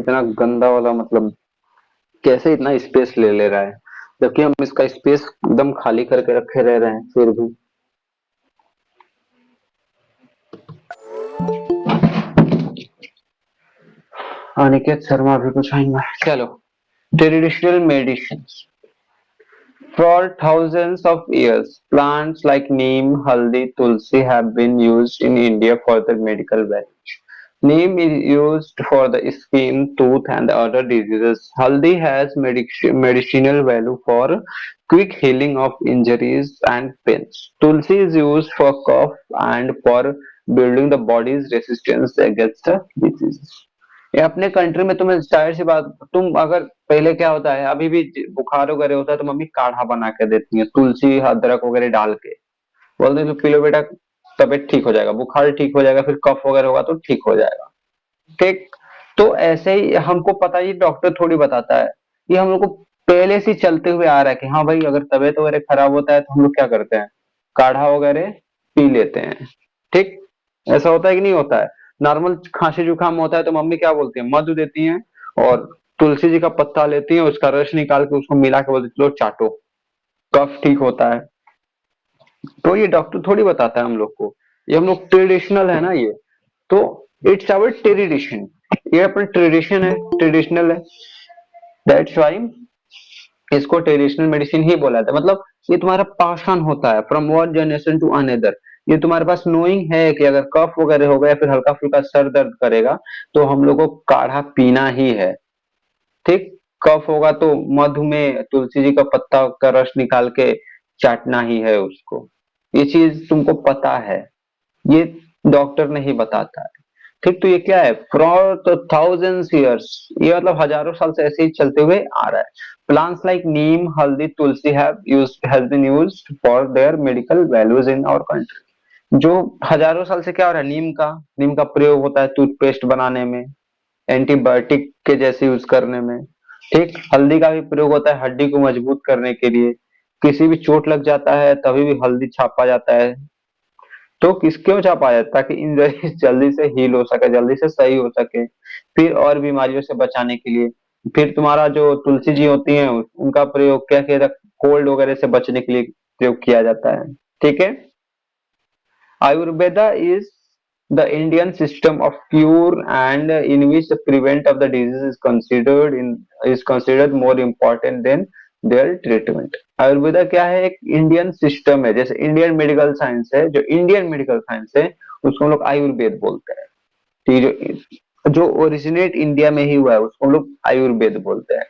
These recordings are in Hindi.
इतना गंदा वाला, मतलब कैसे इतना स्पेस ले ले रहा है, जबकि हम इसका स्पेस एकदम खाली करके रखे रह रहे हैं फिर भी। अनिकेत शर्मा भी कुछ आएंगे। चलो, traditional medicine. For thousands of years, plants like neem, haldi, tulsi have been used in India for their medical value. Neem is used for the skin, tooth, and other diseases. Haldi has medicinal value for quick healing of injuries and pains. Tulsi is used for cough and for building the body's resistance against the diseases. ये अपने कंट्री में तुम्हें जाहिर सी बात, तुम अगर पहले क्या होता है, अभी भी बुखार वगैरह होता है तो मम्मी काढ़ा बना के देती है तुलसी अदरक वगैरह डाल के, बोलते हैं तो पी लो बेटा, तबीयत ठीक हो जाएगा, बुखार ठीक हो जाएगा, फिर कफ वगैरह होगा तो ठीक हो जाएगा। ठीक। तो ऐसे ही हमको पता ही डॉक्टर थोड़ी बताता है, ये हम लोग को पहले से ही चलते हुए आ रहा है कि हाँ भाई अगर तबीयत वगैरह खराब होता है तो हम लोग क्या करते हैं, काढ़ा वगैरह पी लेते हैं। ठीक। ऐसा होता है कि नहीं होता है। नॉर्मल खांसी जुकाम होता है तो मम्मी क्या बोलती है, मधु देती हैं और तुलसी जी का पत्ता लेती हैं, उसका रस निकाल के उसको मिला के बोलती लो चाटो, कफ ठीक होता है। तो ये डॉक्टर थोड़ी बताता है हम लोग को, ये हम लोग ट्रेडिशनल है ना ये। तो इट्स आवर ट्रेडिशन, ये अपना ट्रेडिशन है, ट्रेडिशनल है। दैट्स वाई इसको ट्रेडिशनल मेडिसिन ही बोला जाता है। मतलब ये तुम्हारा पाषाण होता है from one generation to another. ये तुम्हारे पास नोइंग है कि अगर कफ वगैरह होगा या फिर हल्का फुल्का सर दर्द करेगा तो हम लोग को काढ़ा पीना ही है। ठीक। कफ होगा तो मधु में तुलसी जी का पत्ता का रस निकाल के चाटना ही है उसको। ये चीज तुमको पता है, ये डॉक्टर नहीं बताता है। ठीक। तो ये क्या है, फॉर तो थाउजेंड्स ईयर्स, ये मतलब हजारों साल से ऐसे ही चलते हुए आ रहा है। Plants like neem, haldi, tulsi has been used for their medical values in our country. जो हजारों साल से क्या हो रहा है, नीम का प्रयोग होता है टूथपेस्ट बनाने में, एंटीबायोटिक के जैसे यूज करने में। ठीक। हल्दी का भी प्रयोग होता है हड्डी को मजबूत करने के लिए, किसी भी चोट लग जाता है तभी भी हल्दी छापा जाता है। तो किस क्यों छापा जाता है, ताकि इंजरी जल्दी से हील हो सके, जल्दी से सही हो सके, फिर और बीमारियों से बचाने के लिए। फिर तुम्हारा जो तुलसी जी होती हैं उनका प्रयोग क्या किया जाता है, कोल्ड वगैरह से बचने के लिए प्रयोग किया जाता है। ठीक है। Ayurveda is the Indian system of cure and in which the prevent of the disease is considered more important than their treatment. Ayurveda क्या है, एक इंडियन सिस्टम है, जैसे इंडियन मेडिकल साइंस है, जो इंडियन मेडिकल साइंस है उसको हम लोग आयुर्वेद बोलते हैं। ठीक है। जो ओरिजिनेट इंडिया में ही हुआ है उसको हम लोग आयुर्वेद बोलते हैं।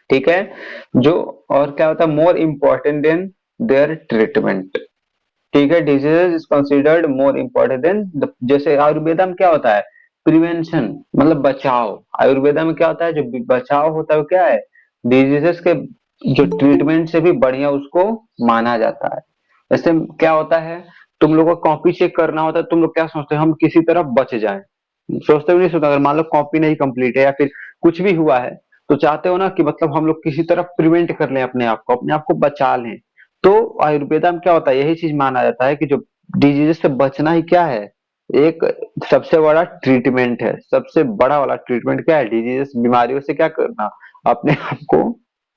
ठीक है। जो और क्या होता है, more important than their treatment. ठीक है। Diseases is considered more important than जैसे आयुर्वेदा में क्या होता है, प्रिवेंशन, मतलब बचाव। आयुर्वेदा में क्या होता है, जो बचाव होता है वो क्या है, डिजीजेस के जो ट्रीटमेंट से भी बढ़िया उसको माना जाता है। जैसे क्या होता है, तुम लोग को कॉपी चेक करना होता है, तुम लोग क्या सोचते हैं, हम किसी तरह बच जाएं, सोचते भी नहीं सोचते। अगर मान लो कॉपी नहीं कंप्लीट है या फिर कुछ भी हुआ है तो चाहते हो ना कि मतलब हम लोग किसी तरह प्रिवेंट कर लें, अपने आप को बचा लें। तो आयुर्वेदा में क्या होता है, यही चीज माना जाता है कि जो डिजीज से बचना ही क्या है, एक सबसे बड़ा ट्रीटमेंट है। सबसे बड़ा वाला ट्रीटमेंट क्या है, डिजीज बीमारियों से क्या करना, अपने आप को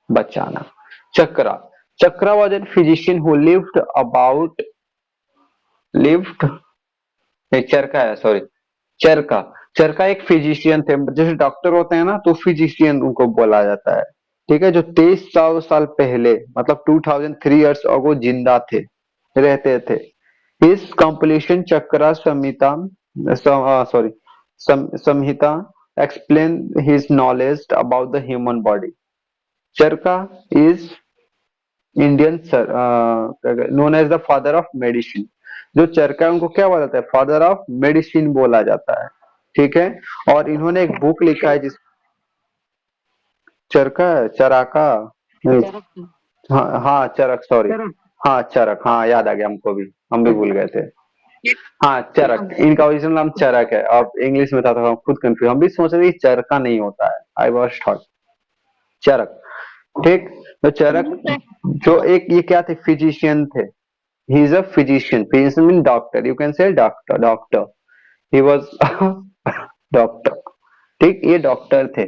बचाना। Chakra Chakra was an physician who lived Charaka है, सॉरी, चरका। चरका एक फिजिशियन थे, जैसे डॉक्टर होते हैं ना तो फिजिशियन उनको बोला जाता है। ठीक है। जो 2300 साल पहले, मतलब 2003 ईयर्स अगो जिंदा थे, रहते थे। इस कंप्लीशन चक्रा Samhita, sorry, Samhita explain his knowledge about the human body. Charaka is Indian known as the father of medicine. जो चरका है उनको क्या बोला जाता है, फादर ऑफ मेडिसिन बोला जाता है। ठीक है। और इन्होंने एक बुक लिखा है जिस, चरका चराका, हाँ हाँ चरक, सॉरी, हाँ चरक, हाँ याद आ गया हमको भी, हम भी भूल गए थे। हाँ चरक, इनका ओरिजिनल नाम चरक है, अब इंग्लिश में था तो हम खुद कंफ्यूज, हम भी सोच रहे थे चरका नहीं होता है, आई वॉज थॉट चरक। ठीक। तो चरक जो एक ये क्या थे, फिजिशियन थे। He is a physician, physician mean doctor, you can say doctor, he was doctor. ठीक, ये डॉक्टर थे।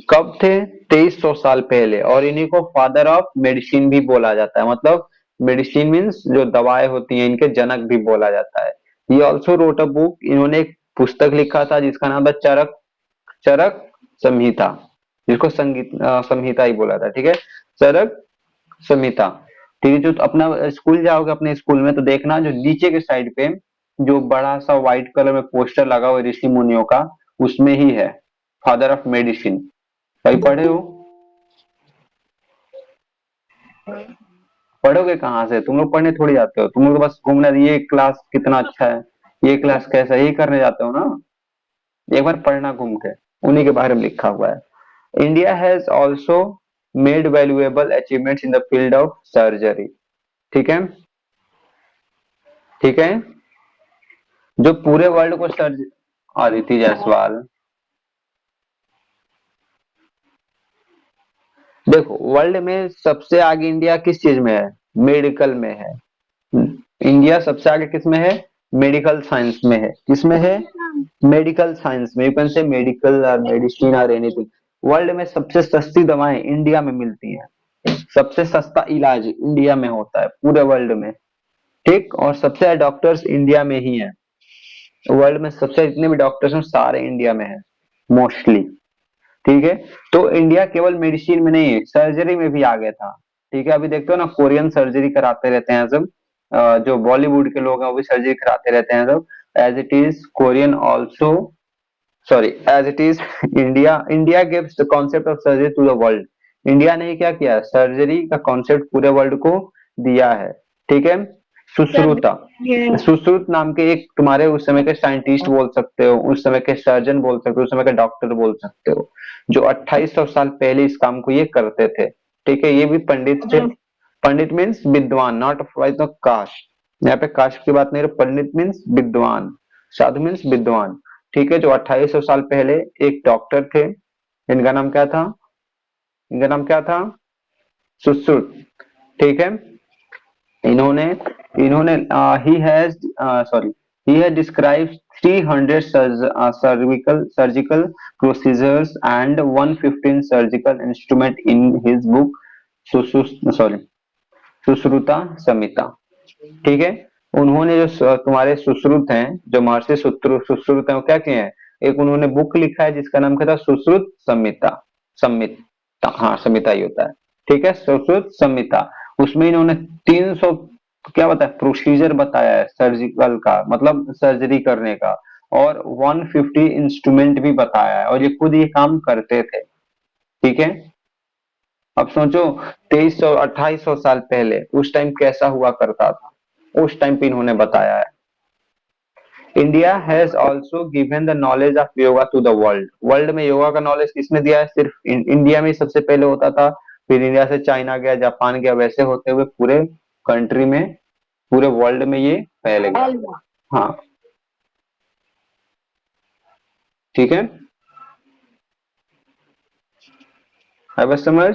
कब थे? 2300 साल पहले। और इन्हीं को फादर ऑफ मेडिसिन भी बोला जाता है, मतलब मेडिसिन मीन्स जो दवाएं होती हैं इनके जनक भी बोला जाता है। ये ऑल्सो रोट अ बुक, इन्होंने एक पुस्तक लिखा था जिसका नाम था चरक चरक संहिता, जिसको संहिता ही बोला था, ठीक है, चरक संहिता। ठीक है, जो अपना स्कूल जाओगे अपने स्कूल में तो देखना जो नीचे के साइड पे जो बड़ा सा व्हाइट कलर में पोस्टर लगा हुआ है ऋषि मुनियों का, उसमें ही है फादर ऑफ मेडिसिन। भाई पढ़े हो? पढ़ोगे कहाँ से? तुम लोग पढ़ने थोड़ी जाते हो, तुम लोग बस घूमने, ये क्लास कितना अच्छा है, ये क्लास कैसा है, यही करने जाते हो ना। एक बार पढ़ना घूम के, उन्हीं के बारे में लिखा हुआ है। India has also made valuable achievements in the field of surgery. ठीक है, ठीक है, जो पूरे वर्ल्ड को सर्ज अदिति जायसवाल, देखो वर्ल्ड में सबसे आगे इंडिया किस चीज में है? मेडिकल में है। इंडिया सबसे आगे किस में है? मेडिकल साइंस में है। किसमें है? मेडिकल साइंस में। यू कैन से मेडिकल और मेडिसिन और एनीथिंग। वर्ल्ड में सबसे सस्ती दवाएं इंडिया में मिलती हैं, सबसे सस्ता इलाज इंडिया में होता है पूरे वर्ल्ड में। ठीक, और सबसे ज्यादा डॉक्टर्स इंडिया में ही हैं। वर्ल्ड में सबसे जितने भी डॉक्टर्स हैं सारे इंडिया में है मोस्टली। ठीक है, तो इंडिया केवल मेडिसिन में नहीं, सर्जरी में भी आगे था। ठीक है, अभी देखते हो ना कोरियन सर्जरी कराते रहते हैं सब, जो बॉलीवुड के लोग हैं वो भी सर्जरी कराते रहते हैं सब। As it is Korean also, sorry, as it is India, India gives the concept of surgery to the world. India ने क्या किया? सर्जरी का कॉन्सेप्ट पूरे वर्ल्ड को दिया है। ठीक है, सुश्रुता, सुश्रुत नाम के एक तुम्हारे उस समय के साइंटिस्ट बोल सकते हो, उस समय के सर्जन बोल सकते हो, उस समय के डॉक्टर बोल सकते हो, जो 2800 साल पहले इस काम को ये करते थे। ठीक है, ये भी पंडित थे। पंडित मीन्स विद्वान, नॉट कास्ट। यहाँ पे कास्ट की बात नहीं, पंडित मीन्स विद्वान, साधु मीन्स विद्वान। ठीक है, जो 2800 साल पहले एक डॉक्टर थे, इनका नाम क्या था? इनका नाम क्या था? सुश्रुत। ठीक है, इन्होंने इन्होंने he has sorry, he had described 300 cervical surgical procedures and 115 surgical instrument in his book sorry Sushruta Samhita. ठीक है, उन्होंने जो तुम्हारे सुश्रुत हैं, जो महर्षि सुश्रुत हैं, वो क्या किए हैं? एक उन्होंने बुक लिखा है जिसका नाम क्या था? सुश्रुत संहिता। संहिता, हाँ संहिता ही होता है। ठीक है, सुश्रुत संहिता। उसमें इन्होंने 300 क्या बताया? प्रोसीजर बताया है सर्जिकल का, मतलब सर्जरी करने का, और 150 इंस्ट्रूमेंट भी बताया है, और ये खुद ये काम करते थे। ठीक है, अब सोचो 2300 2800 साल पहले उस टाइम कैसा हुआ करता था, उस टाइम पे इन्होंने बताया है। India has also given the knowledge of yoga to the world. World में योगा का नॉलेज किसने दिया है? सिर्फ इंडिया में सबसे पहले होता था, फिर इंडिया से चाइना गया, जापान गया, वैसे होते हुए पूरे कंट्री में, पूरे वर्ल्ड में ये फैल गया। हाँ, ठीक है, है बस समझ।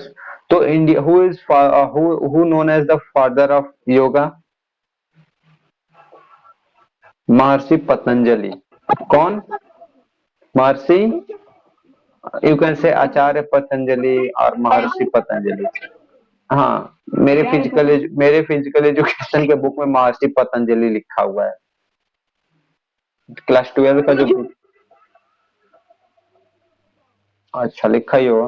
तो India who is who known as the father of yoga? Maharshi Patanjali. कौन? महर्षि, यू कैन से आचार्य पतंजलि और महर्षि पतंजलि। हाँ, मेरे फिजिकल एजुकेशन के बुक में महर्षि पतंजलि लिखा हुआ है। क्लास 12 का जो, अच्छा लिखा ही होगा।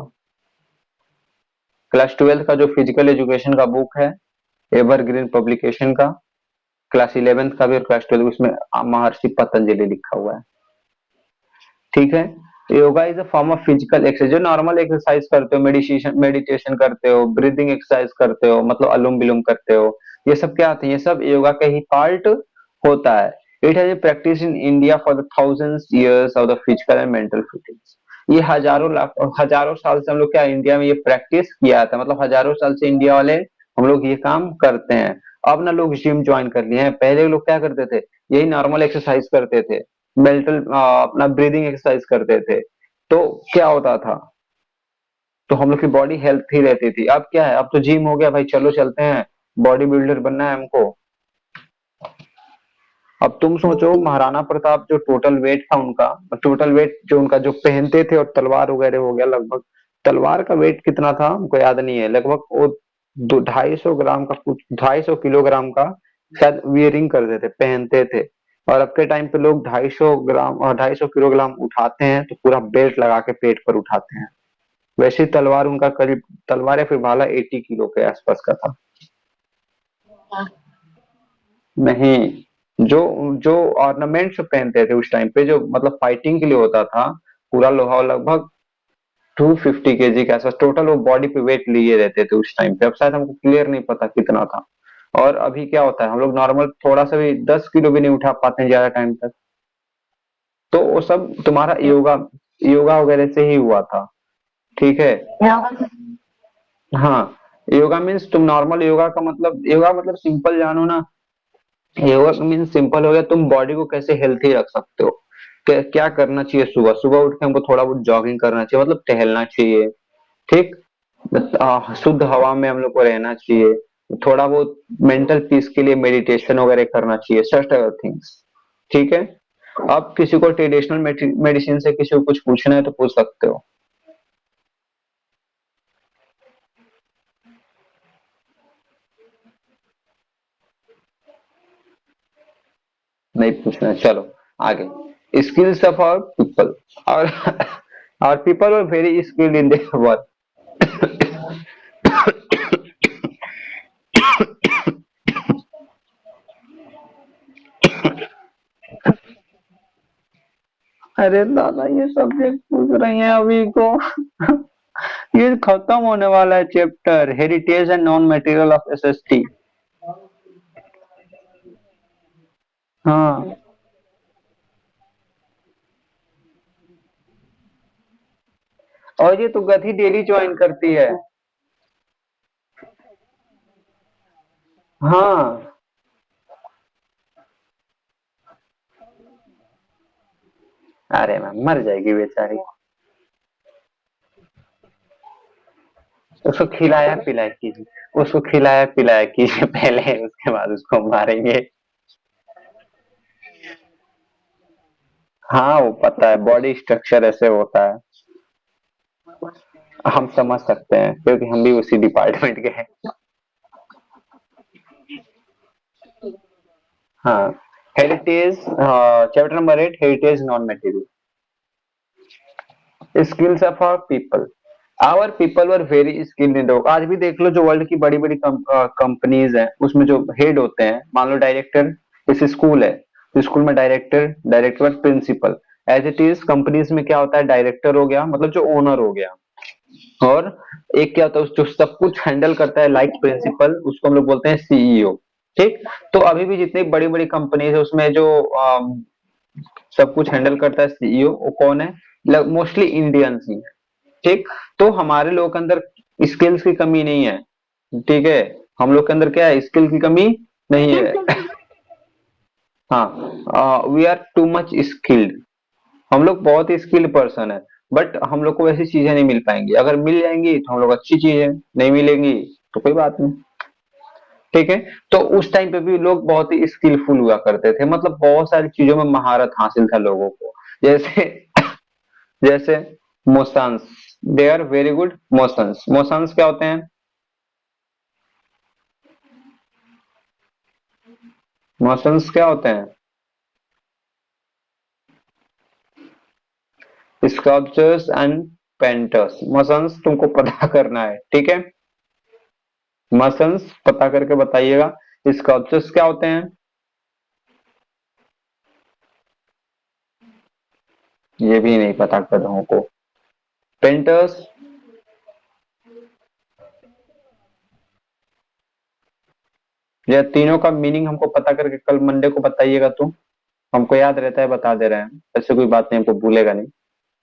क्लास 12 का जो फिजिकल एजुकेशन का बुक है, एवरग्रीन पब्लिकेशन का, क्लास 11th का भी और क्लास 12 उसमें महर्षि पतंजलि लिखा हुआ है। ठीक है, yoga is a form of physical exercise, जो नॉर्मल एक्सरसाइज करते हो, मेडिटेशन मेडिटेशन करते हो, ब्रीदिंग एक्सरसाइज करते हो, मतलब अनुलोम विलोम करते हो, ये सब क्या आते हैं? ये सब योगा का ही पार्ट होता है। It has practice in India for the thousands years of the physical and mental fitness. ये हजारों लाख हजारों साल से हम लोग क्या इंडिया में ये प्रैक्टिस किया था, मतलब हजारों साल से इंडिया वाले हम लोग ये काम करते हैं। अब ना लोग जिम ज्वाइन कर लिए हैं, पहले लोग क्या करते थे? यही नॉर्मल एक्सरसाइज करते थे, मेंटल अपना ब्रीदिंग एक्सरसाइज करते थे। तो क्या होता था? तो हम लोग की बॉडी हेल्थी रहती थी। अब क्या है? अब तो जिम हो गया भाई, चलो चलते हैं, बॉडी बिल्डर बनना है हमको। अब तुम सोचो महाराणा प्रताप जो टोटल वेट था उनका, टोटल वेट जो उनका जो पहनते थे और तलवार वगैरह हो गया, लगभग तलवार का वेट कितना था हमको याद नहीं है, लगभग वो 250 ग्राम का, कुछ 250 किलोग्राम का शायद वियरिंग करते थे, पहनते थे। और अब के टाइम पे लोग 250 ग्राम और 250 किलोग्राम उठाते हैं तो पूरा बेल्ट लगा के पेट पर उठाते हैं। वैसे ही तलवार उनका करीब, तलवार या फिर भाला 80 किलो के आसपास का था। नहीं, जो जो ऑर्नामेंट्स पहनते थे उस टाइम पे, जो मतलब फाइटिंग के लिए होता था, पूरा लोहा लगभग 250 केजी के आसपास टोटल वो बॉडी पे वेट लिए रहते थे उस टाइम पे। अब शायद हमको क्लियर नहीं पता कितना था। और अभी क्या होता है, हम लोग नॉर्मल थोड़ा सा भी 10 किलो भी नहीं उठा पाते हैं ज्यादा टाइम तक। तो वो सब तुम्हारा योगा, योगा वगैरह से ही हुआ था। ठीक है। हाँ, योगा मीन्स तुम नॉर्मल योगा का मतलब, योगा मतलब सिंपल जानो ना, योगा मीन्स सिंपल हो गया, तुम बॉडी को कैसे हेल्थी रख सकते हो। क्या करना चाहिए, सुबह सुबह उठ के हमको थोड़ा बहुत जॉगिंग करना चाहिए, मतलब टहलना चाहिए। ठीक। शुद्ध हवा में हम लोग को रहना चाहिए। थोड़ा बहुत मेंटल पीस के लिए मेडिटेशन वगैरह करना चाहिए, सच थिंग्स। ठीक है। अब किसी को ट्रेडिशनल मेडिसिन से किसी को कुछ पूछना है तो पूछ सकते हो। नहीं पूछना, चलो आगे। स्किल्स ऑफ आवर पीपल, और our people were very skilled in their work. अरे दादा, ये सब्जेक्ट पूछ रही हैं अभी को। ये खत्म होने वाला है chapter, heritage and non material of SST. हाँ। और ये तो गधी डेली ज्वाइन करती है। हाँ। अरे मैम मर जाएगी बेचारी। उसको खिलाया पिलाया कीजिए, उसको खिलाया पिलाया कीजिए पहले, उसके बाद उसको मारेंगे। हाँ वो पता है, बॉडी स्ट्रक्चर ऐसे होता है। हम समझ सकते हैं क्योंकि हम भी उसी डिपार्टमेंट के हैं। हाँ। Heritage, chapter number 8, heritage non material. Skills of our people, our people were very skilled in. आज भी देख लो, जो वर्ल्ड की बड़ी बड़ी कंपनीज हैं उसमें जो हेड होते हैं, मान लो डायरेक्टर, जैसे स्कूल है तो स्कूल में director, director principal. As it is companies में क्या होता है, डायरेक्टर हो गया मतलब जो ओनर हो गया, और एक क्या होता है जो सब कुछ हैंडल करता है लाइक प्रिंसिपल, उसको हम लोग बोलते हैं सीईओ। ठीक। तो अभी भी जितनी बड़ी बड़ी कंपनीज है उसमें जो सब कुछ हैंडल करता है सीईओ, वो कौन है, मोस्टली इंडियंस ही है। ठीक। तो हमारे लोग के अंदर स्किल्स की कमी नहीं है। ठीक है। हम लोग के अंदर क्या है, स्किल की कमी नहीं है। हाँ, we are too much skilled. हम लोग बहुत ही स्किल्ड पर्सन है, बट हम लोग को वैसी चीजें नहीं मिल पाएंगी, अगर मिल जाएंगी तो हम लोग अच्छी चीज है, नहीं मिलेंगी तो कोई बात नहीं। ठीक है। तो उस टाइम पे भी लोग बहुत ही स्किलफुल हुआ करते थे, मतलब बहुत सारी चीजों में महारत हासिल था लोगों को। जैसे जैसे motions, they are very good motions. Motions क्या होते हैं, मोशंस क्या होते हैं, स्कल्पचर्स एंड पेंटर्स। मोशंस तुमको पता करना है, ठीक है। मोशंस पता करके बताइएगा। स्कल्पचर्स क्या होते हैं, ये भी नहीं पता गधों को। पेंटर्स, ये तीनों का मीनिंग हमको पता करके कल मंडे को बताइएगा तुम। हमको याद रहता है, बता दे रहे हैं, ऐसे कोई बात नहीं, हमको भूलेगा नहीं।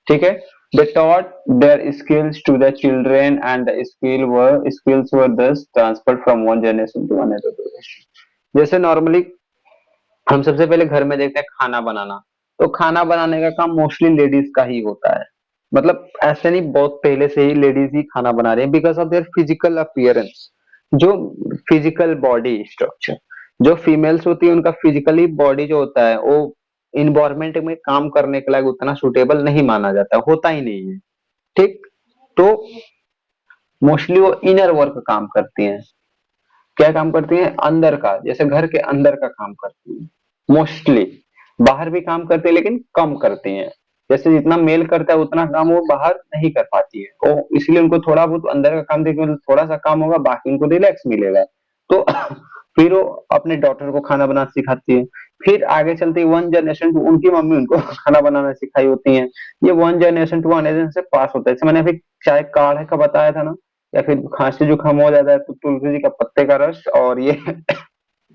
ठीक है। They taught their skills to the children and the skills were thus transferred from one generation to another generation। जैसे नॉर्मली हम सबसे पहले घर में देखते हैं खाना बनाना, तो खाना बनाने का काम मोस्टली लेडीज का ही होता है। मतलब ऐसे नहीं, बहुत पहले से ही लेडीज ही खाना बना रही है because of their physical appearance, जो फिजिकल बॉडी स्ट्रक्चर। जो फीमेल्स होती है उनका फिजिकली बॉडी जो होता है वो इन्वायरमेंट में काम करने के लायक उतना सुटेबल नहीं माना जाता, होता ही नहीं है। ठीक। तो मोस्टली वो इनर वर्क काम करती हैं। क्या काम करती हैं? अंदर का, जैसे घर के अंदर का काम करती हैं मोस्टली। बाहर भी काम करती है लेकिन कम करती हैं। जैसे जितना मेल करता है उतना काम वो बाहर नहीं कर पाती है, तो इसलिए उनको थोड़ा बहुत अंदर का काम देखिए, मतलब थोड़ा सा काम होगा, बाकी उनको रिलैक्स मिलेगा। तो फिर वो अपने डॉटर को खाना बनाना सिखाती है। फिर आगे चलते वन जनरेशन टू उनकी मम्मी उनको खाना बनाना सिखाई होती है। ये one generation to one generation से पास होता है। जैसे मैंने अभी चाय काढ़े का बताया था ना, या फिर खांसी जुकाम हो जाता है तो तुलसी जी का पत्ते का रस और ये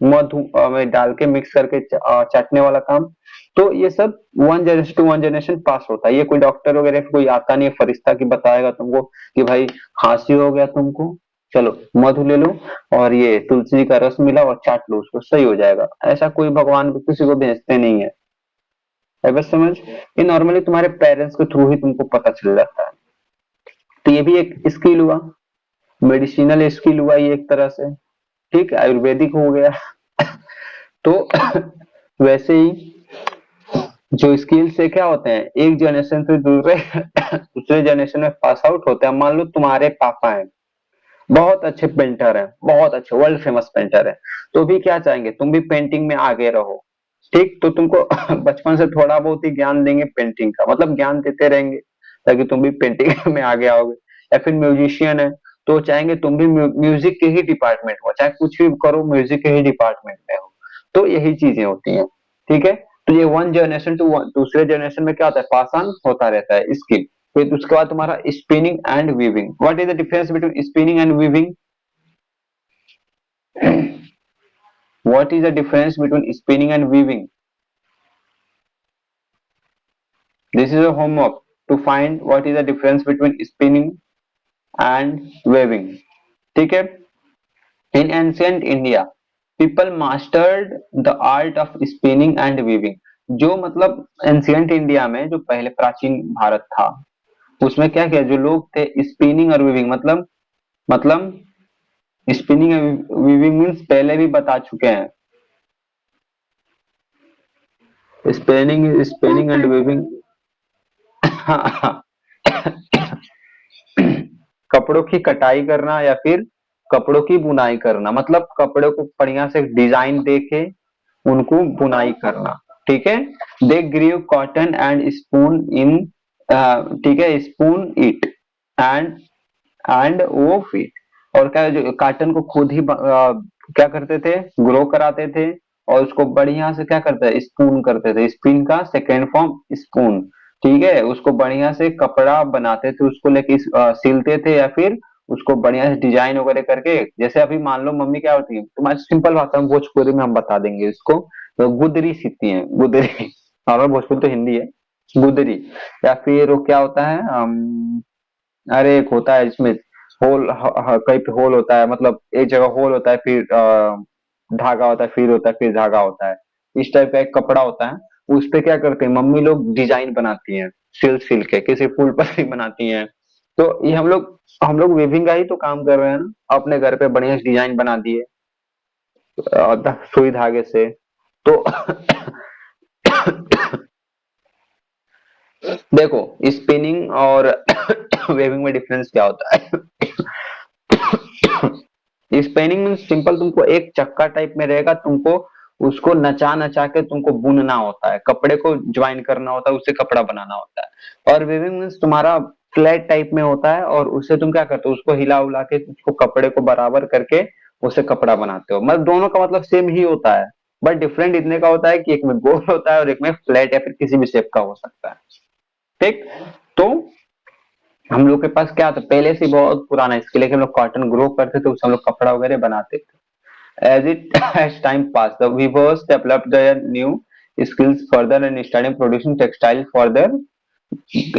मधु में डाल के मिक्स करके चाटने वाला काम। तो ये सब one generation to one generation pass होता है। ये कोई डॉक्टर वगैरह कोई आता नहीं है फरिश्ता की बताएगा तुमको कि भाई खांसी हो गया तुमको, चलो मधु ले लो और ये तुलसी जी का रस मिला और चाट लो उसको, सही हो जाएगा। ऐसा कोई भगवान किसी को भेजते नहीं है। है बस समझ, ये नॉर्मली तुम्हारे पेरेंट्स के थ्रू ही तुमको पता चल जाता है। तो ये भी एक स्किल हुआ, मेडिसिनल स्किल हुआ ये एक तरह से। ठीक, आयुर्वेदिक हो गया। तो वैसे ही जो स्किल से क्या होते हैं, एक जनरेशन से दूसरे दूसरे जनरेशन में पास आउट होते हैं। मान लो तुम्हारे पापा हैं, बहुत अच्छे पेंटर हैं, बहुत अच्छे वर्ल्ड फेमस पेंटर हैं, तो भी क्या चाहेंगे तुम भी पेंटिंग में आगे रहो। ठीक, तो तुमको बचपन से थोड़ा बहुत ही ज्ञान देंगे पेंटिंग का, मतलब ज्ञान देते रहेंगे ताकि तुम भी पेंटिंग में आगे आओगे। या फिर म्यूजिशियन है तो चाहेंगे तुम भी म्यूजिक के ही डिपार्टमेंट हो, चाहे कुछ भी करो म्यूजिक के ही डिपार्टमेंट में हो। तो यही चीजें होती हैं। ठीक है। तो ये वन जनरेशन टू दूसरे जनरेशन में क्या होता है, पास ऑन होता रहता है स्किल। फिर उसके बाद तुम्हारा spinning and weaving. What is the difference between spinning and weaving? What is the difference between spinning and weaving? This is a homework to find what is the difference between spinning and weaving. ठीक है। In ancient India, people mastered the art of spinning and weaving. जो मतलब एंशियंट इंडिया में जो पहले प्राचीन भारत था उसमें क्या किया, जो लोग थे स्पिनिंग और वीविंग, मतलब स्पिनिंग एंड वीविंग मीन्स पहले भी बता चुके हैं। स्पिनिंग स्पिनिंग एंड वीविंग कपड़ों की कटाई करना या फिर कपड़ों की बुनाई करना, मतलब कपड़ों को बढ़िया से डिजाइन देके उनको बुनाई करना। ठीक है। They grew cotton and spun in, ठीक है, स्पून इट एंड वो फीट। और क्या है, जो कॉटन को खुद ही क्या करते थे, ग्रो कराते थे और उसको बढ़िया से क्या करते थे, स्पून करते थे। स्पिन का सेकेंड फॉर्म स्पून। ठीक है, उसको बढ़िया से कपड़ा बनाते थे, उसको लेके सिलते थे या फिर उसको बढ़िया से डिजाइन वगैरह करके। जैसे अभी मान लो मम्मी क्या होती है, तुम्हारी सिंपल भाषा में भोजपुरी में हम बता देंगे इसको, तो गुदरी सीती हैं, गुदरी। नॉर्मल भोजपुरी तो हिंदी है, गुदरी। या फिर वो क्या होता है, अरे एक होता है जिसमें होल, कहीं पे होल होता है, मतलब एक जगह होल होता है, फिर धागा होता है, फिर होता है, फिर धागा होता है। इस टाइप का एक कपड़ा होता है, उस पे क्या करते हैं मम्मी लोग, डिजाइन बनाती हैं, सिल सिल के किसी फूल पर भी बनाती हैं। तो ये हम लोग वेविंग का ही तो काम कर रहे हैं ना, अपने घर पे बढ़िया डिजाइन बना दिए सुई धागे से। तो देखो स्पिनिंग और वेविंग में डिफरेंस क्या होता है। स्पेनिंग में सिंपल, तुमको एक चक्का टाइप में रहेगा, तुमको उसको नचा नचा के तुमको बुनना होता है, कपड़े को ज्वाइन करना होता है, उससे कपड़ा बनाना होता है। और वीविंग मीन्स तुम्हारा फ्लैट टाइप में होता है और उससे तुम क्या करते हो, उसको हिला उला के उसको कपड़े को बराबर करके उससे कपड़ा बनाते हो। मतलब दोनों का मतलब सेम ही होता है, बट डिफरेंट इतने का होता है कि एक में गोल होता है और एक में फ्लैट या फिर किसी भी शेप का हो सकता है। ठीक। तो हम लोग के पास क्या था, पहले से बहुत पुराना स्किल है कि हम लोग कॉटन ग्रो करते थे, उससे हम लोग कपड़ा वगैरह बनाते थे। As it as time passed, the weavers developed their new skills further and started producing textile for their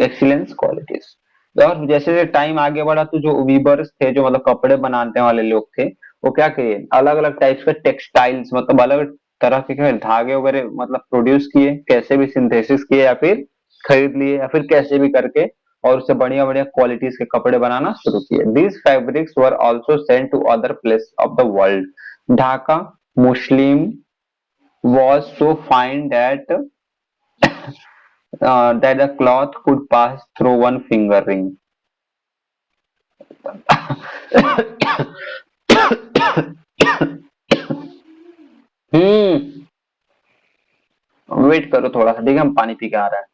excellence qualities. और जैसे जैसे टाइम आगे बढ़ा तो जो वीवर्स थे, जो मतलब कपड़े बनाने वाले लोग थे, वो क्या किए, अलग अलग टाइप्स के टेक्सटाइल्स, मतलब अलग तरह के धागे वगैरह मतलब प्रोड्यूस किए, कैसे भी सिंथेसिस किए या फिर खरीद लिए या फिर कैसे भी करके, और उससे बढ़िया बढ़िया क्वालिटीज के कपड़े बनाना शुरू किए। These fabrics were also sent to other place of the world. Dhaka Muslim was so fine that the cloth could pass through one finger ring. Hmm wait करो थोड़ा सा, ठीक है, हम पानी पी के आ रहा है।